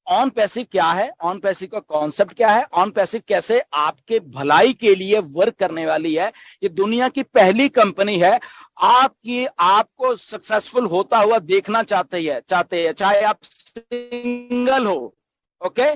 On passive क्या है, on passive का कॉन्सेप्ट क्या है, ऑन पैसिव कैसे आपके भलाई के लिए वर्क करने वाली है। ये दुनिया की पहली कंपनी है आपको सक्सेसफुल होता हुआ देखना चाहते हैं, चाहे आप सिंगल हो। ओके,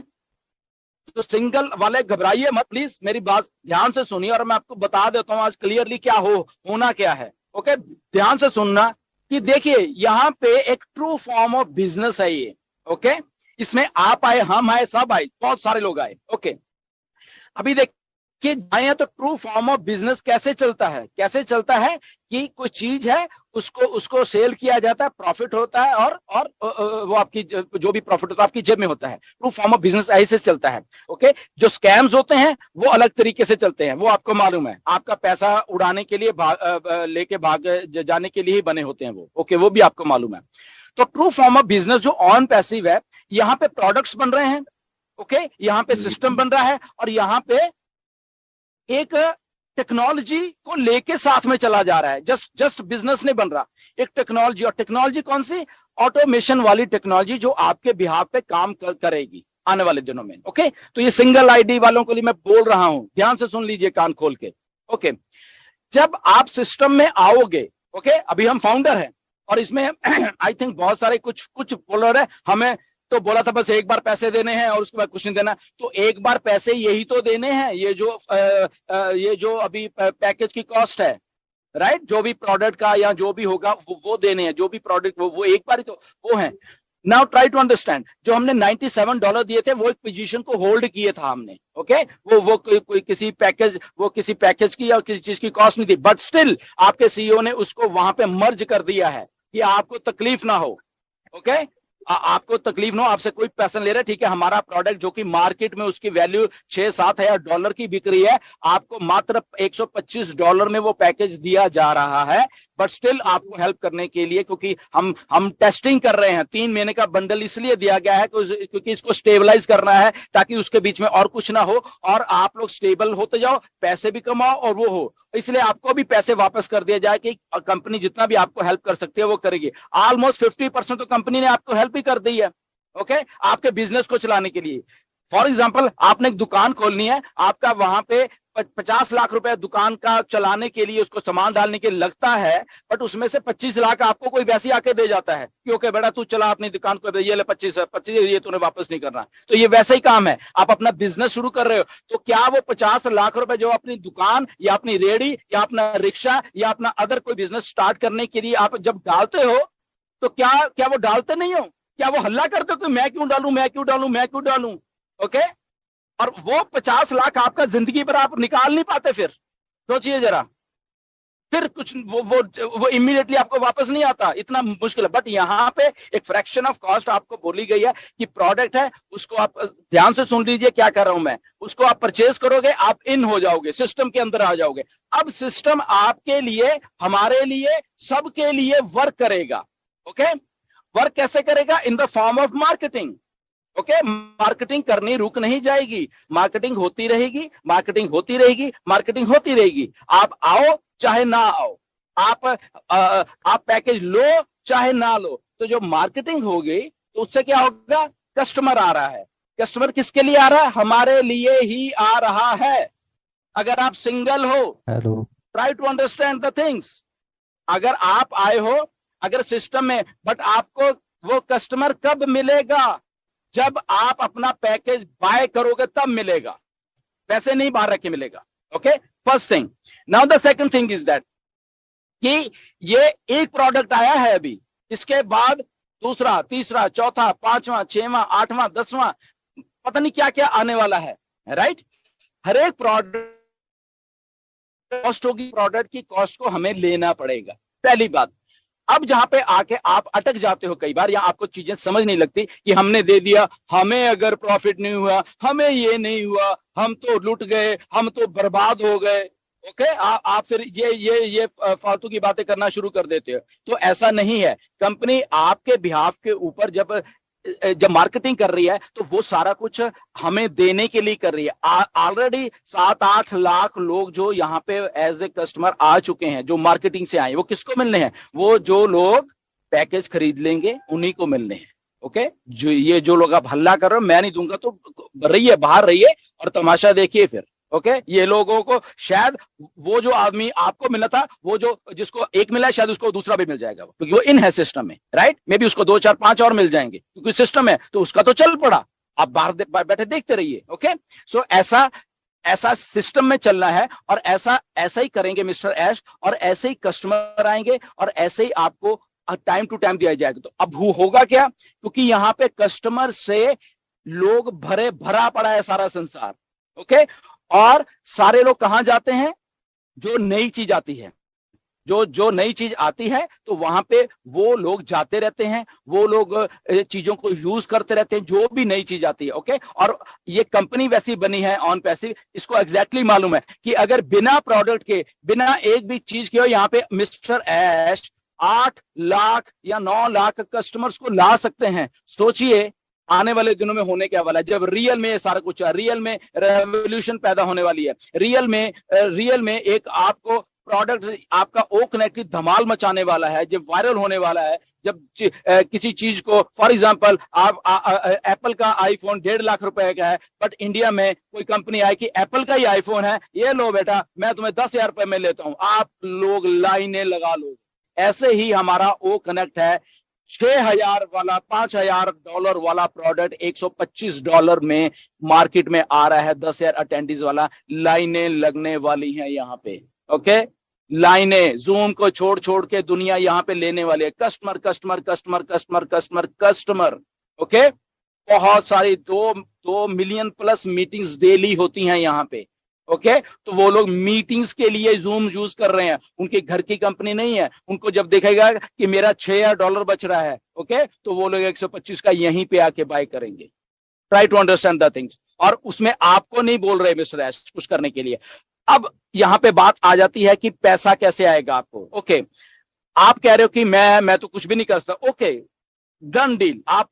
तो सिंगल वाले घबराइए मत, प्लीज मेरी बात ध्यान से सुनिए और मैं आपको बता देता हूं आज क्लियरली क्या होना क्या है। ओके, ध्यान से सुनना कि देखिए यहाँ पे एक ट्रू फॉर्म ऑफ बिजनेस है ये। ओके, इसमें आप आए, हम आए, सब आए, बहुत सारे लोग आए। ओके, अभी देखिए आए तो ट्रू फॉर्म ऑफ बिजनेस कैसे चलता है, कैसे चलता है कि कोई चीज है उसको सेल किया जाता है, प्रॉफिट होता है और वो आपकी जो भी प्रॉफिट होता है आपकी जेब में होता है। ट्रू फॉर्म ऑफ बिजनेस ऐसे चलता है। ओके, जो स्कैम्स होते हैं वो अलग तरीके से चलते हैं, वो आपको मालूम है, आपका पैसा उड़ाने के लिए लेके भाग जाने के लिए ही बने होते हैं वो। ओके, वो भी आपको मालूम है। तो ट्रू फॉर्म ऑफ बिजनेस जो ऑन पैसिव है, यहाँ पे प्रोडक्ट्स बन रहे हैं। ओके, यहाँ पे सिस्टम बन रहा है और यहाँ पे एक टेक्नोलॉजी को लेके साथ में चला जा रहा है। जस्ट बिजनेस नहीं बन रहा, एक टेक्नोलॉजी। और टेक्नोलॉजी कौन सी? ऑटोमेशन वाली टेक्नोलॉजी जो आपके बिहाफ पे काम करेगी आने वाले दिनों में। ओके, तो ये सिंगल आईडी वालों के लिए मैं बोल रहा हूं, ध्यान से सुन लीजिए कान खोल के। ओके, जब आप सिस्टम में आओगे, ओके, अभी हम फाउंडर हैं और इसमें आई थिंक बहुत सारे कुछ फॉलोअर है, हमें तो बोला था बस एक बार पैसे देने हैं और उसके बाद कुछ नहीं देना। तो एक बार पैसे यही तो देने हैं, ये जो अभी पैकेज की कॉस्ट है, राइट, जो भी प्रोडक्ट का या जो भी होगा वो देने हैं, जो भी प्रोडक्ट वो एक बार ही तो वो है। नाउ ट्राई टू अंडरस्टैंड, जो हमने $97 दिए थे वो एक पोजीशन को होल्ड किए था हमने। ओके, वो कोई किसी पैकेज की या किसी चीज की कॉस्ट नहीं थी, बट स्टिल आपके सीईओ ने उसको वहां पे मर्ज कर दिया है कि आपको तकलीफ ना हो। ओके, आपको तकलीफ ना हो, आपसे कोई पैसा ले रहा है, ठीक है, हमारा प्रोडक्ट जो कि मार्केट में उसकी वैल्यू 6-7 हजार डॉलर की बिक रही है, आपको मात्र $125 में वो पैकेज दिया जा रहा है, बट स्टिल आपको हेल्प करने के लिए, क्योंकि हम टेस्टिंग कर रहे हैं। 3 महीने का बंडल इसलिए दिया गया है क्योंकि इसको स्टेबलाइज करना है ताकि उसके बीच में और कुछ ना हो और आप लोग स्टेबल होते जाओ, पैसे भी कमाओ और वो हो, इसलिए आपको भी पैसे वापस कर दिया जाए कि कंपनी जितना भी आपको हेल्प कर सकती है वो करेगी। ऑलमोस्ट 50% तो कंपनी ने आपको हेल्प ही कर दी है। ओके, आपके बिजनेस को चलाने के लिए। फॉर एग्जाम्पल, आपने एक दुकान खोलनी है, आपका वहां पे 50 लाख रुपए दुकान का चलाने के लिए, उसको सामान डालने के लिए लगता है, बट उसमें से 25 लाख आपको कोई वैसे आके दे जाता है कि ओके बेटा तू चला अपनी दुकान को, ये ले 25 ये तूने वापस नहीं करना। तो ये वैसे ही काम है, आप अपना बिजनेस शुरू कर रहे हो तो क्या वो 50 लाख रुपए जो अपनी दुकान या अपनी रेहड़ी या अपना रिक्शा या अपना अदर कोई बिजनेस स्टार्ट करने के लिए आप जब डालते हो तो क्या वो डालते नहीं हो? क्या वो हल्ला करते हो कि मैं क्यों डालूं, मैं क्यों डालूं, मैं क्यों डालूं? ओके, और वो 50 लाख आपका जिंदगी पर आप निकाल नहीं पाते, फिर सोचिए जरा, फिर कुछ वो इमीडिएटली आपको वापस नहीं आता, इतना मुश्किल है। बट यहाँ पे एक फ्रैक्शन ऑफ कॉस्ट आपको बोली गई है कि प्रोडक्ट है, उसको आप ध्यान से सुन लीजिए क्या कर रहा हूं मैं, उसको आप परचेज करोगे, आप इन हो जाओगे, सिस्टम के अंदर आ जाओगे। अब सिस्टम आपके लिए, हमारे लिए, सबके लिए वर्क करेगा। ओके, वर्क कैसे करेगा? In the form of marketing. Okay, marketing करनी रुक नहीं जाएगी, मार्केटिंग होती रहेगी, मार्केटिंग होती रहेगी, मार्केटिंग होती रहेगी। आप आओ चाहे ना आओ, आप पैकेज लो चाहे ना लो, तो जो मार्केटिंग होगी तो उससे क्या होगा? कस्टमर आ रहा है। कस्टमर किसके लिए आ रहा है? हमारे लिए ही आ रहा है। अगर आप सिंगल हो, hello. Try to understand the things. अगर आप आए हो, अगर सिस्टम में, बट आपको वो कस्टमर कब मिलेगा? जब आप अपना पैकेज बाय करोगे तब मिलेगा, पैसे नहीं बाहर रख के मिलेगा। Okay, first thing. Now the second thing is that कि ये एक प्रोडक्ट आया है अभी, इसके बाद दूसरा, तीसरा, चौथा, पांचवा, छठवां, आठवां, 10वां, पता नहीं क्या क्या आने वाला है, राइट? हर एक प्रोडक्ट कॉस्ट होगी, प्रोडक्ट की कॉस्ट को हमें लेना पड़ेगा, पहली बात। अब जहां पे आके आप अटक जाते हो कई बार, या आपको चीजें समझ नहीं लगती कि हमने दे दिया, हमें अगर प्रॉफिट नहीं हुआ, हमें ये नहीं हुआ, हम तो लुट गए, हम तो बर्बाद हो गए। ओके, आप फिर ये फालतू की बातें करना शुरू कर देते हो। तो ऐसा नहीं है, कंपनी आपके बिहाफ के ऊपर जब मार्केटिंग कर रही है तो वो सारा कुछ हमें देने के लिए कर रही है। ऑलरेडी 7-8 लाख लोग जो यहाँ पे एज ए कस्टमर आ चुके हैं, जो मार्केटिंग से आए, वो किसको मिलने हैं? वो जो लोग पैकेज खरीद लेंगे उन्हीं को मिलने हैं। ओके जो लोग आप हल्ला कर रहे हो मैं नहीं दूंगा, तो रहिए बाहर रहिए और तमाशा देखिए फिर। ओके ये लोगों को शायद वो जो आदमी आपको मिला था, वो जो जिसको एक मिला है शायद उसको दूसरा भी मिल जाएगा, क्योंकि वो इन है सिस्टम में, राइट। मे बी उसको 2 4 5 और मिल जाएंगे, क्योंकि सिस्टम है तो उसका तो चल पड़ा, आप बाहर बैठे देखते रहिए। ओके सो ऐसा सिस्टम में चलना है, और ऐसा ही करेंगे मिस्टर ऐश, और ऐसे ही कस्टमर आएंगे और ऐसे ही आपको टाइम टू टाइम दिया जाएगा। तो अब होगा क्या, क्योंकि यहाँ पे कस्टमर से लोग भरा पड़ा है सारा संसार। ओके और सारे लोग कहां जाते हैं, जो नई चीज आती है, जो नई चीज आती है तो वहां पे वो लोग जाते रहते हैं, वो लोग चीजों को यूज करते रहते हैं, जो भी नई चीज आती है। ओके और ये कंपनी वैसी बनी है ऑन पैसिव, इसको एग्जैक्टली मालूम है कि अगर बिना प्रोडक्ट के, बिना एक भी चीज के हो, यहाँ पे मिस्टर ऐश 8 लाख या 9 लाख कस्टमर्स को ला सकते हैं। सोचिए आने वाले दिनों में होने क्या वाला है, जब रियल में सारा कुछ है, रियल में रेवोल्यूशन पैदा होने वाली है, रियल में एक आपको प्रोडक्ट, आपका ओ कनेक्टेड धमाल मचाने वाला है, जब वायरल होने वाला है, जब किसी चीज को, फॉर एग्जांपल आप एप्पल का आईफोन 1.5 लाख रुपए का है, बट इंडिया में कोई कंपनी आए कि एप्पल का ही आईफोन है, ये लो बेटा मैं तुम्हें 10,000 रुपए में लेता हूं, आप लोग लाइनें लगा लो। ऐसे ही हमारा ओ कनेक्ट है, 6,000 वाला, $5,000 वाला प्रोडक्ट $125 में मार्केट में आ रहा है, 10,000 अटेंडीज वाला, लाइनें लगने वाली हैं यहाँ पे। ओके लाइनें, जूम को छोड़ के दुनिया यहाँ पे लेने वाली है, customer customer customer customer customer customer. Okay बहुत सारी 2 मिलियन प्लस मीटिंग्स डेली होती हैं यहाँ पे। ओके तो वो लोग मीटिंग्स के लिए जूम यूज कर रहे हैं, उनके घर की कंपनी नहीं है, उनको जब देखेगा कि मेरा $6,000 बच रहा है, ओके तो वो लोग 125 का यहीं पे आके बाय करेंगे। Try to understand the things, और उसमें आपको नहीं बोल रहे मिस्टर ऐश कुछ करने के लिए। अब यहां पे बात आ जाती है कि पैसा कैसे आएगा आपको। ओके आप कह रहे हो कि मैं तो कुछ भी नहीं कर सकता। Okay done deal. आप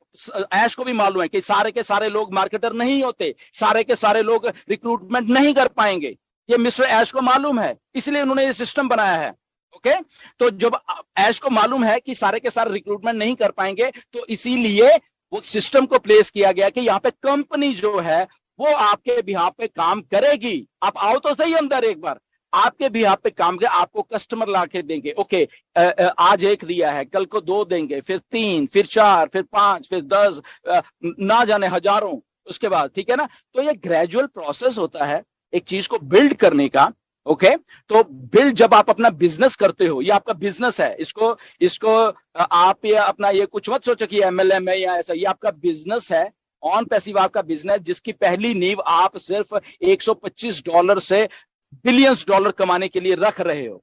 ऐश को भी मालूम है कि सारे के सारे लोग मार्केटर नहीं होते, सारे के सारे लोग रिक्रूटमेंट नहीं कर पाएंगे, ये मिस्टर ऐश को मालूम है, इसलिए उन्होंने ये सिस्टम बनाया है। ओके तो जब ऐश को मालूम है कि सारे के सारे रिक्रूटमेंट नहीं कर पाएंगे, तो इसीलिए वो सिस्टम को प्लेस किया गया कि यहाँ पे कंपनी जो है वो आपके बिहाफ पे काम करेगी। आप आओ तो सही अंदर एक बार, आपके बिहाफ पे काम करे, आपको कस्टमर ला के देंगे। ओके आज 1 दिया है, कल को 2 देंगे, फिर 3, फिर 4, फिर 5, फिर 10, ना जाने हजारों उसके बाद, ठीक है ना। तो ये ग्रेजुअल प्रोसेस होता है एक चीज को बिल्ड करने का। ओके तो बिल्ड, जब आप अपना बिजनेस करते हो, ये आपका बिजनेस है, इसको आप ये अपना ये कुछ मत सोचो कि MLM है या ऐसा, ये आपका बिजनेस है, ऑन पैसिव आपका बिजनेस, जिसकी पहली नींव आप सिर्फ $125 से बिलियंस डॉलर कमाने के लिए रख रहे हो।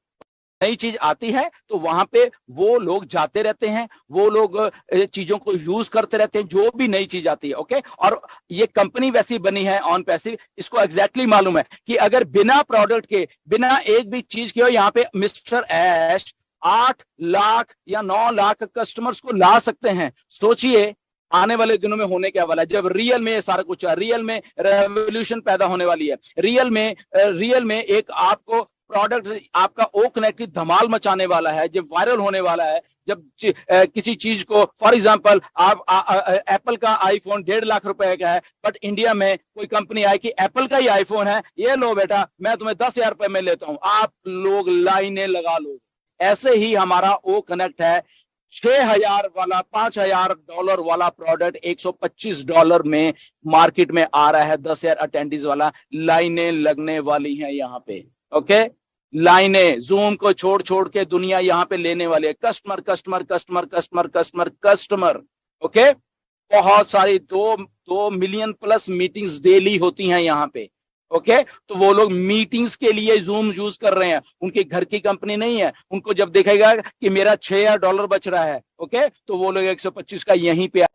नई चीज आती है तो वहां पे वो लोग जाते रहते हैं, वो लोग चीजों को यूज करते रहते हैं, जो भी नई चीज आती है। ओके और ये कंपनी वैसी बनी है ऑन पैसिव, इसको एग्जैक्टली मालूम है कि अगर बिना प्रोडक्ट के, बिना एक भी चीज के हो, यहाँ पे मिस्टर ऐश 8 लाख या 9 लाख कस्टमर्स को ला सकते हैं। सोचिए आने वाले दिनों में होने क्या वाला है, जब रियल में सारा कुछ है, रियल में रेवोल्यूशन पैदा होने वाली है, रियल में एक आपको प्रोडक्ट, आपका ओ कनेक्टेड धमाल मचाने वाला है, जब वायरल होने वाला है, जब किसी चीज को, फॉर एग्जांपल आप एप्पल का आईफोन 1.5 लाख रुपए का है, बट इंडिया में कोई कंपनी आए कि एप्पल का ही आईफोन है, ये लो बेटा मैं तुम्हें 10,000 रुपए में लेता हूं, आप लोग लाइनें लगा लो। ऐसे ही हमारा ओ कनेक्ट है, 6,000 वाला, $5,000 वाला प्रोडक्ट $125 में मार्केट में आ रहा है, 10,000 अटेंडीज वाला, लाइनें लगने वाली हैं यहाँ पे। ओके लाइनें, जूम को छोड़ के दुनिया यहाँ पे लेने वाली है, customer customer customer customer customer customer. Okay बहुत सारी 2 मिलियन प्लस मीटिंग्स डेली होती हैं यहाँ पे। ओके तो वो लोग मीटिंग्स के लिए जूम यूज कर रहे हैं, उनके घर की कंपनी नहीं है, उनको जब देखेगा कि मेरा $6,000 बच रहा है, ओके तो वो लोग 125 का यहीं पे